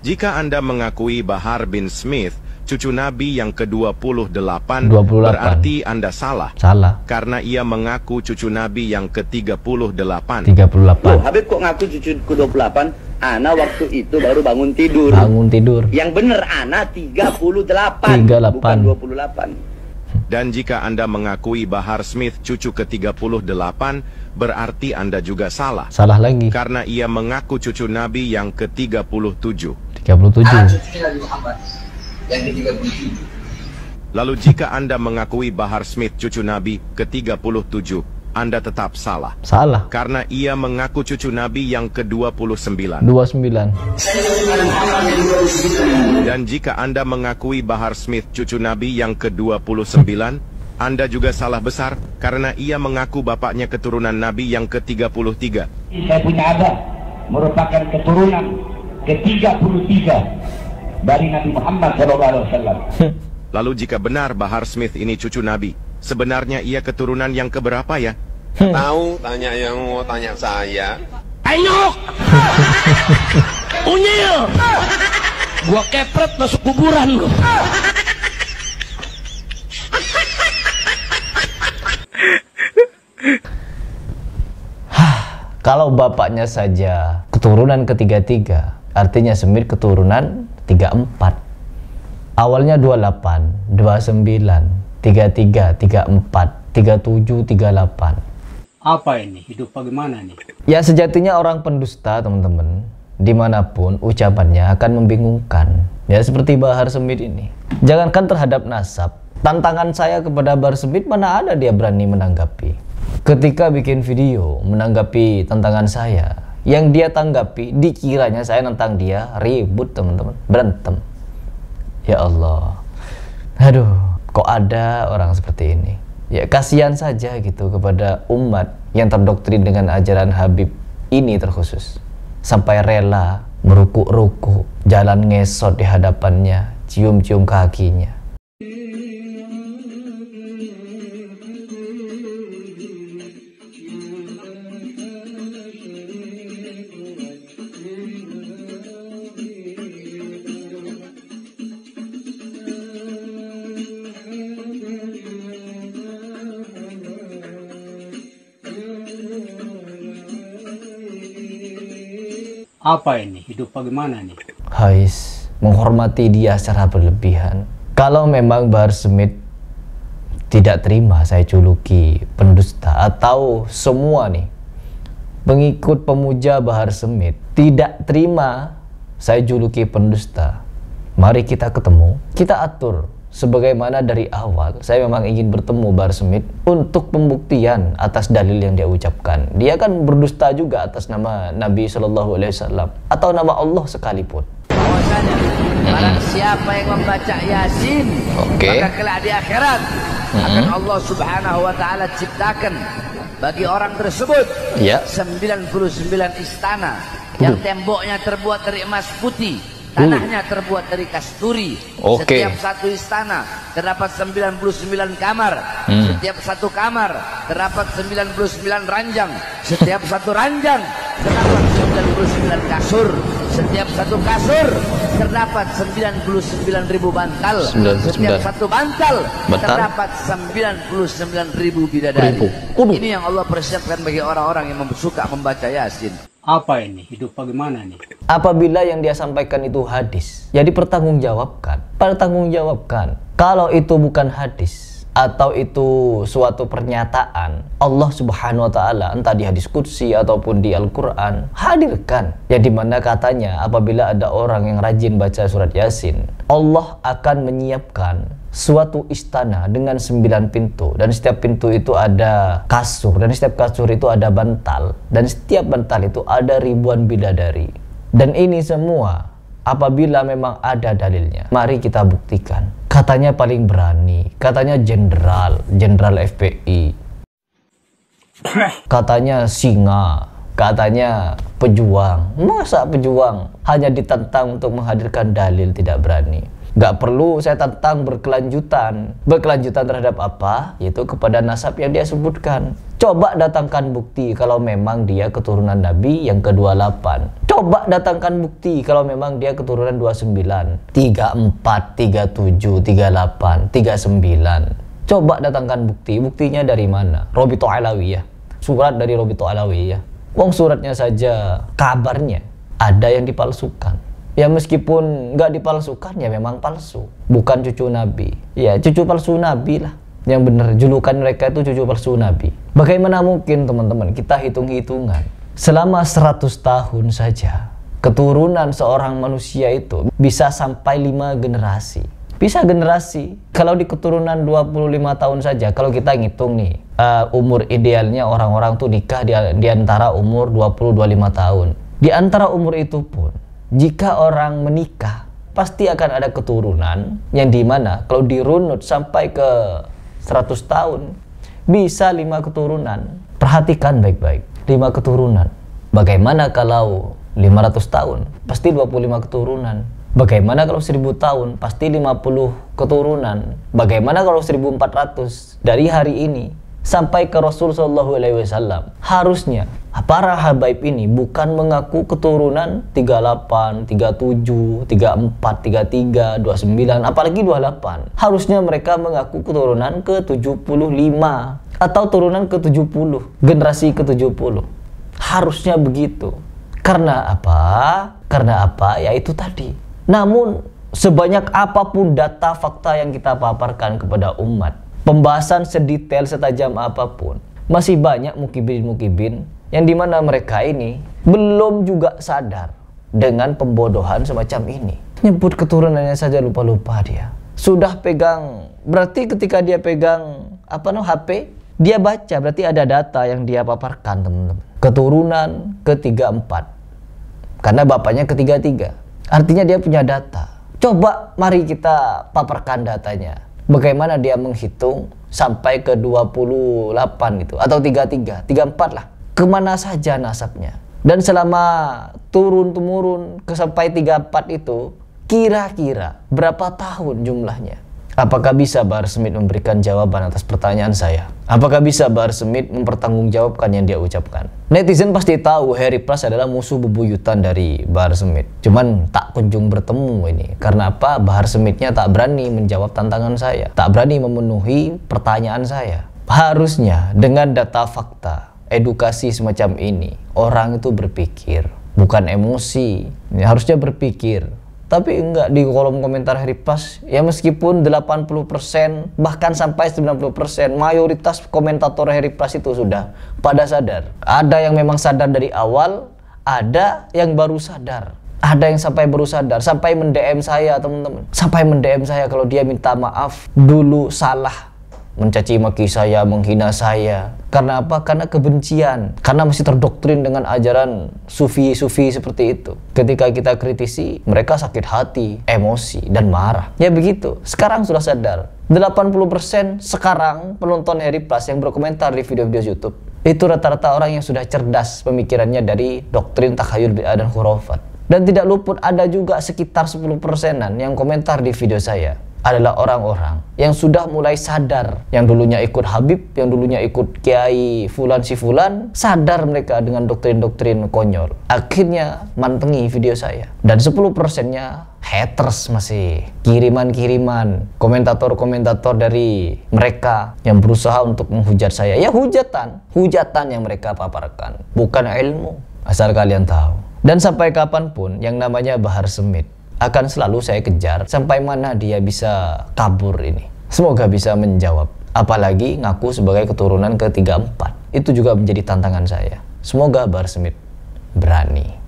Jika Anda mengakui Bahar bin Smith, cucu Nabi yang ke-28, 28. berarti Anda salah. Salah. Karena ia mengaku cucu Nabi yang ke-38. 38. Loh, Habib kok ngaku cucu ke-28? Ana waktu itu baru bangun tidur. Bangun tidur. Yang bener Ana 38, 38. bukan 28. Dan jika Anda mengakui Bahar Smith cucu ke-38, berarti Anda juga salah. Salah lagi. Karena ia mengaku cucu Nabi yang ke-37. 37. Yang ke-37. Lalu jika Anda mengakui Bahar Smith cucu Nabi ke-37, Anda tetap salah. Salah. Karena ia mengaku cucu Nabi yang ke-29. 29. Dan jika Anda mengakui Bahar Smith cucu Nabi yang ke-29, Anda juga salah besar karena ia mengaku bapaknya keturunan Nabi yang ke-33. Saya punya abah merupakan keturunan ke-33 dari Nabi Muhammad SAW. Lalu jika benar Bahar Smith ini cucu Nabi, sebenarnya ia keturunan yang keberapa ya? Tahu, tanya yang mau tanya saya. Anyok! Unyil! Gua kepret masuk kuburan lu. Kalau bapaknya saja keturunan ke-33, artinya Smith keturunan 34. Awalnya 28, 29, 33, 34, 37, 38. Apa ini? Hidup bagaimana nih? Ya sejatinya orang pendusta teman-teman, dimanapun ucapannya akan membingungkan. Ya seperti Bahar Smith ini. Jangankan terhadap nasab, tantangan saya kepada Bahar Smith mana ada dia berani menanggapi. Ketika bikin video menanggapi tantangan saya, yang dia tanggapi dikiranya saya nentang dia, ribut teman-teman, berantem. Ya Allah, aduh, kok ada orang seperti ini? Ya kasihan saja gitu kepada umat yang terdoktrin dengan ajaran Habib ini terkhusus. Sampai rela merukuk-rukuk, jalan ngesot di hadapannya, cium-cium kakinya. Apa ini? Hidup bagaimana nih? Hais, menghormati dia secara berlebihan. Kalau memang Bahar Smith tidak terima saya juluki pendusta, atau semua nih pengikut pemuja Bahar Smith tidak terima saya juluki pendusta, mari kita ketemu, kita atur. Sebagaimana dari awal saya memang ingin bertemu Bahar Smith untuk pembuktian atas dalil yang dia ucapkan. Dia kan berdusta juga atas nama Nabi SAW atau nama Allah sekalipun. Bahwasanya barang siapa yang membaca Yasin, maka kelak di akhirat akan Allah Subhanahu wa taala ciptakan bagi orang tersebut 99 istana yang temboknya terbuat dari emas putih, tanahnya terbuat dari kasturi. Setiap satu istana terdapat 99 kamar. Setiap satu kamar terdapat 99 ranjang. Setiap satu ranjang terdapat 99 kasur. Setiap satu kasur terdapat 99.000 bantal. Setiap satu bantal terdapat 99.000 bidadari. Ini yang Allah persiapkan bagi orang-orang yang suka membaca Yasin. Apa ini? Hidup bagaimana nih? Apabila yang dia sampaikan itu hadis, ya dipertanggungjawabkan. Pertanggungjawabkan. Kalau itu bukan hadis atau itu suatu pernyataan Allah Subhanahu wa taala, entah di hadis qudsi ataupun di Al-Qur'an, hadirkan. Ya dimana katanya apabila ada orang yang rajin baca surat Yasin, Allah akan menyiapkan suatu istana dengan 9 pintu, dan setiap pintu itu ada kasur, dan setiap kasur itu ada bantal, dan setiap bantal itu ada ribuan bidadari. Dan ini semua apabila memang ada dalilnya, mari kita buktikan. Katanya paling berani, katanya jenderal FPI, katanya singa, katanya pejuang. Masa pejuang hanya ditantang untuk menghadirkan dalil tidak berani? Gak perlu saya tantang berkelanjutan. Berkelanjutan terhadap apa? Yaitu kepada nasab yang dia sebutkan. Coba datangkan bukti kalau memang dia keturunan Nabi yang ke-28. Coba datangkan bukti kalau memang dia keturunan 29, 34, 37, 38, 39. Coba datangkan bukti. Buktinya dari mana? Robito Alawiyah. Surat dari Robito Alawiyah. Wong suratnya saja kabarnya ada yang dipalsukan. Ya meskipun nggak dipalsukan ya memang palsu. Bukan cucu Nabi. Ya cucu palsu Nabi lah. Yang benar, julukan mereka itu cucu palsu Nabi. Bagaimana mungkin teman-teman kita hitung-hitungan selama 100 tahun saja keturunan seorang manusia itu bisa sampai 5 generasi. Bisa generasi. Kalau di keturunan 25 tahun saja, kalau kita ngitung nih umur idealnya orang-orang tuh nikah di antara umur 20-25 tahun. Di antara umur itu pun jika orang menikah pasti akan ada keturunan yang dimana kalau dirunut sampai ke 100 tahun bisa 5 keturunan. Perhatikan baik-baik, 5 keturunan. Bagaimana kalau 500 tahun? Pasti 25 keturunan. Bagaimana kalau 1000 tahun? Pasti 50 keturunan. Bagaimana kalau 1400? Dari hari ini sampai ke Rasul SAW, harusnya para habaib ini bukan mengaku keturunan 38, 37, 34, 33, 29, apalagi 28. Harusnya mereka mengaku keturunan ke-75 atau turunan ke-70, generasi ke-70. Harusnya begitu. Karena apa? Karena apa? Ya itu tadi. Namun sebanyak apapun data fakta yang kita paparkan kepada umat, pembahasan sedetail setajam apapun, masih banyak mukibin-mukibin yang dimana mereka ini belum juga sadar dengan pembodohan semacam ini. Nyebut keturunannya saja lupa-lupa dia. Sudah pegang, berarti ketika dia pegang HP, dia baca, berarti ada data yang dia paparkan teman-teman. Keturunan ke-34. Karena bapaknya ke-33. Artinya dia punya data. Coba mari kita paparkan datanya. Bagaimana dia menghitung sampai ke 28 itu atau 33, 34 lah. Kemana saja nasabnya. Dan selama turun-temurun ke sampai 34 itu, kira-kira berapa tahun jumlahnya? Apakah bisa Bahar Smith memberikan jawaban atas pertanyaan saya? Apakah bisa Bahar Smith mempertanggungjawabkan yang dia ucapkan? Netizen pasti tahu Harry Plus adalah musuh bebuyutan dari Bahar Smith. Cuman tak kunjung bertemu ini. Karena apa? Bahar Smithnya tak berani menjawab tantangan saya. Tak berani memenuhi pertanyaan saya. Harusnya dengan data fakta, edukasi semacam ini, orang itu berpikir, bukan emosi. Harusnya berpikir. Tapi enggak, di kolom komentar Harry Plus, ya meskipun 80% bahkan sampai 90% mayoritas komentator Harry Plus itu sudah pada sadar. Ada yang memang sadar dari awal, ada yang baru sadar. Ada yang sampai baru sadar, sampai mend-DM saya teman-teman. Sampai mend-DM saya kalau dia minta maaf dulu salah. Mencaci maki saya, menghina saya. Karena apa? Karena kebencian. Karena masih terdoktrin dengan ajaran sufi-sufi seperti itu. Ketika kita kritisi, mereka sakit hati, emosi, dan marah. Ya begitu. Sekarang sudah sadar. 80% sekarang penonton Harry Plus yang berkomentar di video-video YouTube, itu rata-rata orang yang sudah cerdas pemikirannya dari doktrin takhayul bid'ah dan khurafat. Dan tidak luput ada juga sekitar 10%-an yang komentar di video saya adalah orang-orang yang sudah mulai sadar, yang dulunya ikut Habib, yang dulunya ikut Kiai Fulan si Fulan, sadar mereka dengan doktrin-doktrin konyol. Akhirnya mantengi video saya. Dan 10%-nya haters, masih kiriman-kiriman komentator-komentator dari mereka yang berusaha untuk menghujat saya. Ya hujatan yang mereka paparkan, bukan ilmu. Asal kalian tahu. Dan sampai kapanpun yang namanya Bahar Smith akan selalu saya kejar sampai mana dia bisa kabur ini. Semoga bisa menjawab. Apalagi ngaku sebagai keturunan ke-34. Itu juga menjadi tantangan saya. Semoga Bahar Smith berani.